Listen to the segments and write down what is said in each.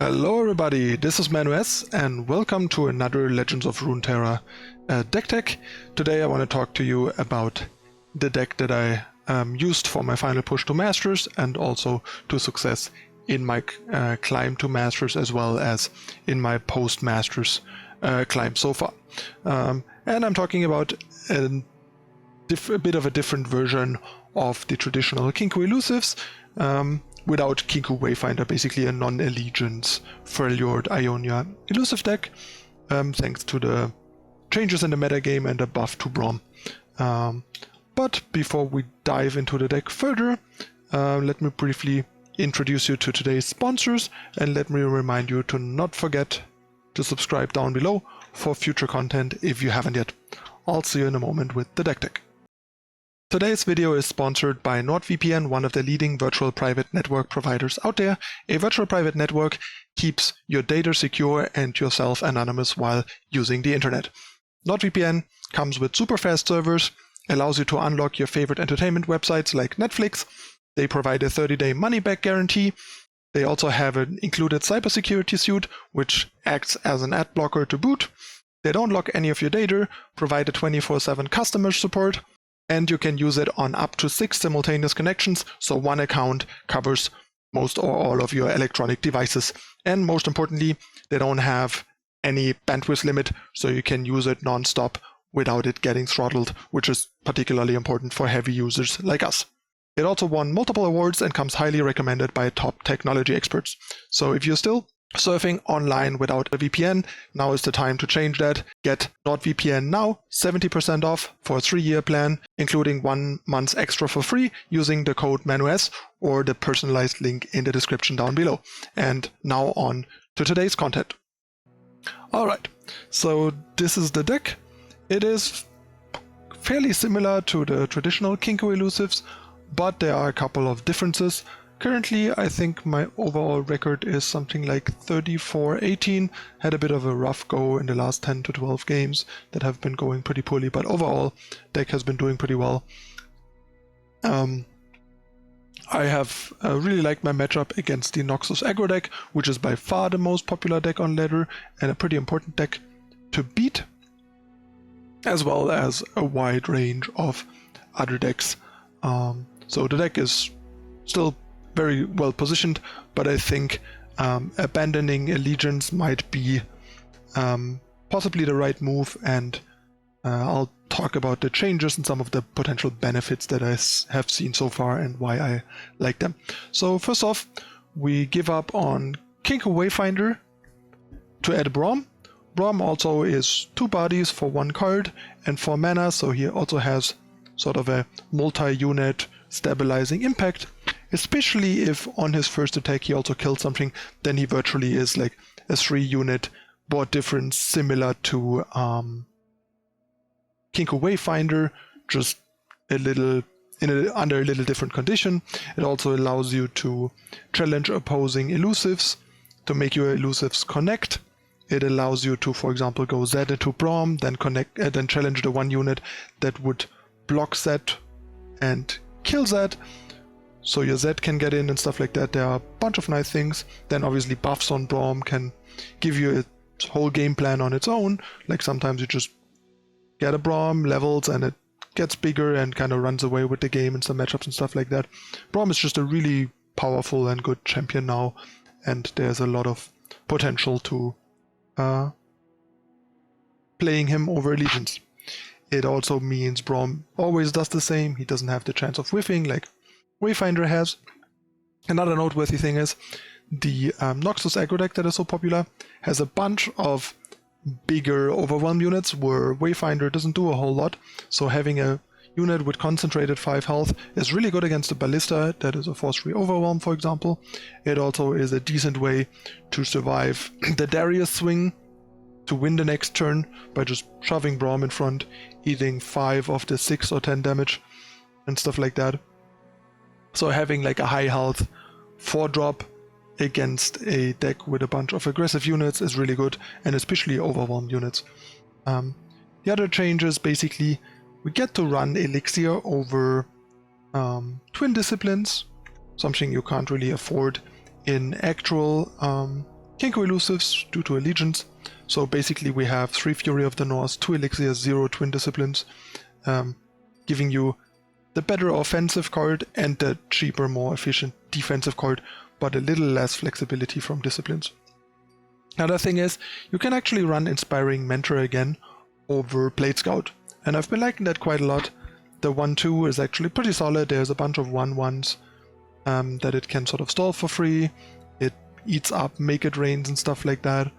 Hello everybody, this is ManuS and welcome to another Legends of Runeterra deck tech. Today I want to talk to you about the deck that I used for my final push to Masters and also to success in my climb to Masters as well as in my post-Masters climb so far. And I'm talking about a bit of a different version of the traditional Kinkou Elusives. Without Kinkou Wayfinder, basically a non-allegiance Freljord Ionia elusive deck, thanks to the changes in the metagame and the buff to Braum. But before we dive into the deck further, let me briefly introduce you to today's sponsors, and let me remind you to not forget to subscribe down below for future content if you haven't yet. I'll see you in a moment with the deck tech. Today's video is sponsored by NordVPN, one of the leading virtual private network providers out there. A virtual private network keeps your data secure and yourself anonymous while using the internet. NordVPN comes with super fast servers, allows you to unlock your favorite entertainment websites like Netflix. They provide a 30-day money-back guarantee. They also have an included cybersecurity suite, which acts as an ad blocker to boot. They don't lock any of your data, provide a 24/7 customer support, and you can use it on up to 6 simultaneous connections, so one account covers most or all of your electronic devices. And most importantly, they don't have any bandwidth limit, so you can use it non-stop without it getting throttled, which is particularly important for heavy users like us. It also won multiple awards and comes highly recommended by top technology experts. So if you're still surfing online without a VPN, now is the time to change that. Get NordVPN now, 70% off for a 3-year plan, including 1 month extra for free using the code ManuS or the personalized link in the description down below. And now on to today's content. Alright, so this is the deck. It is fairly similar to the traditional Kinkou Elusives, but there are a couple of differences. Currently, I think my overall record is something like 34-18. Had a bit of a rough go in the last 10 to 12 games that have been going pretty poorly, but overall, deck has been doing pretty well. I have really liked my matchup against the Noxus Aggro deck, which is by far the most popular deck on ladder and a pretty important deck to beat, as well as a wide range of other decks. So the deck is still very well positioned, but I think abandoning Allegiance might be possibly the right move, and I'll talk about the changes and some of the potential benefits that I have seen so far and why I like them. So first off, we give up on Kinkou Wayfinder to add Braum. Braum also is 2 bodies for 1 card and 4 mana, so he also has sort of a multi-unit stabilizing impact. Especially if on his first attack he also kills something, then he virtually is like a 3-unit board difference, similar to Kinkou Wayfinder, just a little under a little different condition. It also allows you to challenge opposing elusives to make your elusives connect. It allows you to, for example, go Z into Braum, then connect, then challenge the 1 unit that would block Z and kill Z. So your Z can get in and stuff like that. There are a bunch of nice things. Then obviously buffs on Braum can give you a whole game plan on its own. Like sometimes you just get a Braum, levels, and it gets bigger and kind of runs away with the game in some matchups and stuff like that. Braum is just a really powerful and good champion now, and there's a lot of potential to playing him over Allegiance. It also means Braum always does the same. He doesn't have the chance of whiffing like Wayfinder has. Another noteworthy thing is the Noxus Aggro deck that is so popular has a bunch of bigger Overwhelm units where Wayfinder doesn't do a whole lot. So having a unit with concentrated 5 health is really good against the Ballista that is a force-free Overwhelm, for example. It also is a decent way to survive the Darius swing to win the next turn by just shoving Braum in front, eating 5 of the 6 or 10 damage and stuff like that. So having like a high health 4-drop against a deck with a bunch of aggressive units is really good, and especially overwhelmed units. The other changes, basically, we get to run Elixir over Twin Disciplines, something you can't really afford in actual Kinkou Elusives due to Allegiance. So basically we have 3 Fury of the North, 2 Elixirs, 0 Twin Disciplines, giving you the better offensive card and the cheaper, more efficient defensive card, but a little less flexibility from Disciplines. Another thing is, you can actually run Inspiring Mentor again over Blade Scout, and I've been liking that quite a lot. The 1-2 is actually pretty solid. There's a bunch of 1-1s that it can sort of stall for free. It eats up Make It Rains and stuff like that.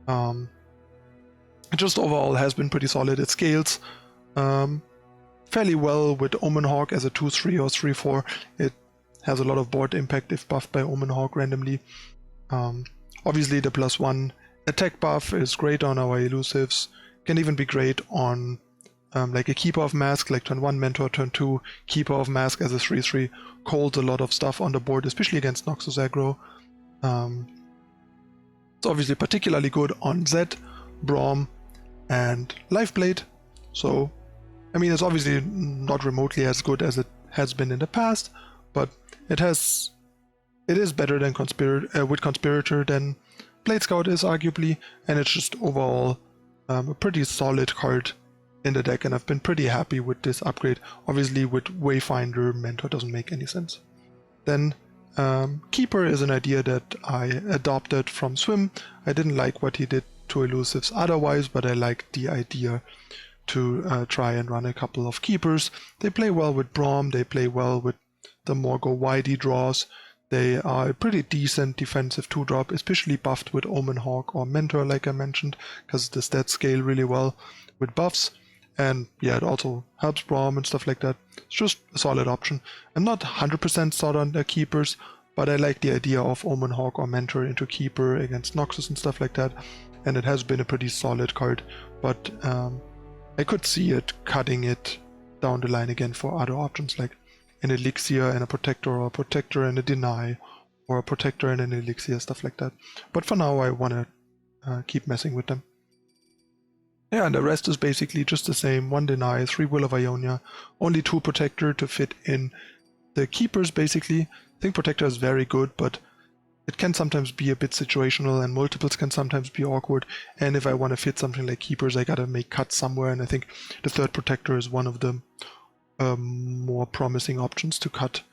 It just overall has been pretty solid. It scales fairly well with Omen Hawk as a 2-3 or 3-4. It has a lot of board impact if buffed by Omen Hawk randomly. Obviously the +1 attack buff is great on our Elusives. Can even be great on like a Keeper of Mask, like turn 1 Mentor, turn 2 Keeper of Mask as a 3-3. Calls a lot of stuff on the board, especially against Noxus Aggro. It's obviously particularly good on Zed, Braum, and Lifeblade. So, I mean, it's obviously not remotely as good as it has been in the past, but it is better than with Conspirator than Blade Scout is, arguably, and it's just overall a pretty solid card in the deck, and I've been pretty happy with this upgrade. Obviously with Wayfinder, Mentor doesn't make any sense. Then Keeper is an idea that I adopted from Swim. I didn't like what he did to Elusives otherwise, but I liked the idea to try and run a couple of Keepers. They play well with Braum, they play well with the more go widey draws. They are a pretty decent defensive 2-drop, especially buffed with Omen Hawk or Mentor, like I mentioned, because the stats scale really well with buffs. And yeah, it also helps Braum and stuff like that. It's just a solid option. I'm not 100% sold on the Keepers, but I like the idea of Omen Hawk or Mentor into Keeper against Noxus and stuff like that. And it has been a pretty solid card, but I could see it cutting it down the line again for other options, like an Elixir and a Protector, or a Protector and a Deny, or a Protector and an Elixir, stuff like that. But for now I want to keep messing with them. Yeah, and the rest is basically just the same. 1 Deny, 3 Will of Ionia, only 2 Protector to fit in the Keepers basically. I think Protector is very good, but it can sometimes be a bit situational, and multiples can sometimes be awkward. And if I want to fit something like Keepers, I gotta make cuts somewhere, and I think the 3rd Protector is one of the more promising options to cut.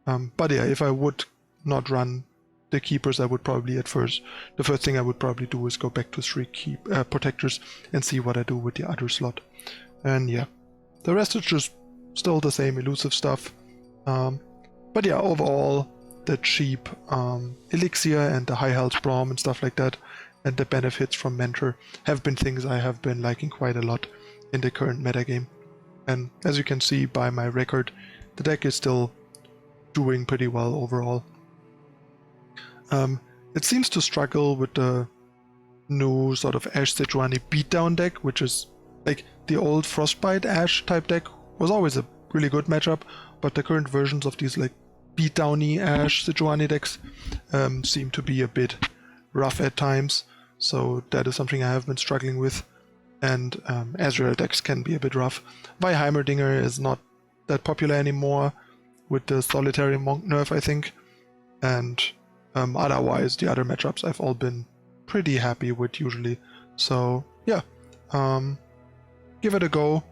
But yeah, if I would not run the Keepers, I would probably the first thing I would probably do is go back to 3 Protectors and see what I do with the other slot. And yeah, the rest is just still the same elusive stuff. But yeah, overall, the cheap Elixir and the high health Braum and stuff like that, and the benefits from Mentor have been things I have been liking quite a lot in the current metagame. And as you can see by my record, the deck is still doing pretty well overall. It seems to struggle with the new sort of Ash Sejuani beatdown deck, which is like the old Frostbite Ash type deck was always a really good matchup, but the current versions of these like beatdowny Ash Sejuani decks seem to be a bit rough at times, so that is something I have been struggling with. And Azrael decks can be a bit rough. Vi Heimerdinger is not that popular anymore with the Solitary Monk nerf, I think, and otherwise the other matchups I've all been pretty happy with usually. So yeah, give it a go.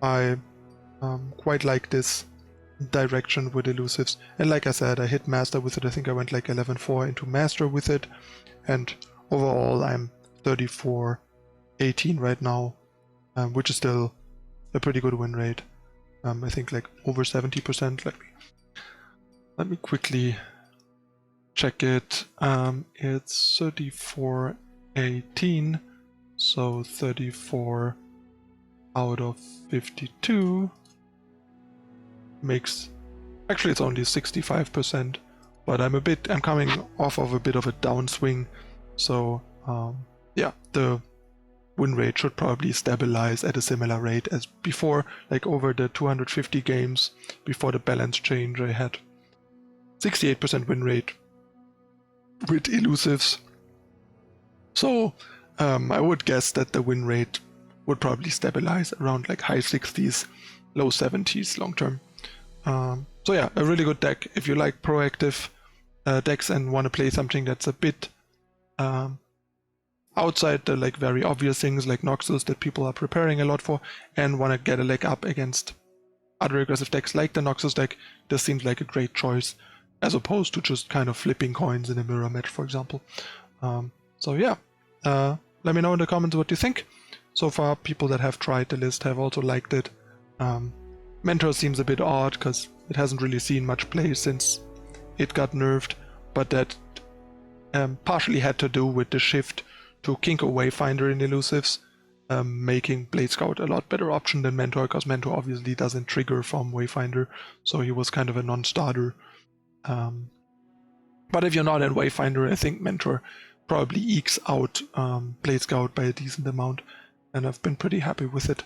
I quite like this direction with Elusives, and like I said, I hit Master with it. I think I went like 11-4 into Master with it, and overall I'm 34-18 right now, which is still a pretty good win rate. I think like over 70%. Let me quickly check it. It's 34-18, so 34 out of 52 makes, actually it's only 65%, but I'm coming off of a bit of a downswing, so yeah, the win rate should probably stabilize at a similar rate as before. Like over the 250 games before the balance change, I had 68% win rate with Elusives. So I would guess that the win rate would probably stabilize around like high 60s, low 70s long term. So yeah, a really good deck if you like proactive decks and want to play something that's a bit outside the like very obvious things like Noxus that people are preparing a lot for and want to get a leg up against other aggressive decks like the Noxus deck, this seems like a great choice as opposed to just kind of flipping coins in a mirror match, for example. So yeah, let me know in the comments what you think. So far, people that have tried the list have also liked it. Mentor seems a bit odd because it hasn't really seen much play since it got nerfed, but that partially had to do with the shift to Kinkou Wayfinder in Elusives, making Blade Scout a lot better option than Mentor, because Mentor obviously doesn't trigger from Wayfinder, so he was kind of a non-starter. But if you're not in Wayfinder, I think Mentor probably ekes out Blade Scout by a decent amount, and I've been pretty happy with it.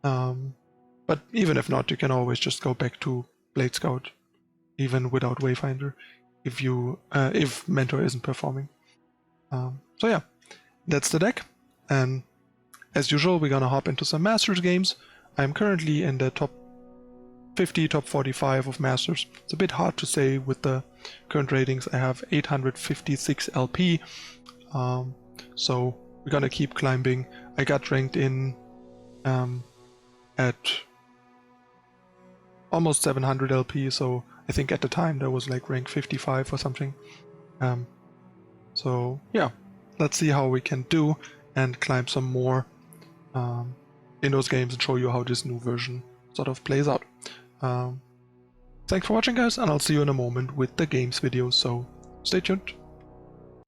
But even if not, you can always just go back to Blade Scout, even without Wayfinder, if Mentor isn't performing. So yeah, that's the deck, and as usual, we're gonna hop into some Masters games. I'm currently in the top 50, top 45 of Masters. It's a bit hard to say with the current ratings. I have 856 LP, so we're gonna keep climbing. I got ranked in at almost 700 LP, so I think at the time there was like rank 55 or something. So yeah, let's see how we can do and climb some more in those games and show you how this new version sort of plays out. Thanks for watching, guys, and I'll see you in a moment with the games video, so stay tuned.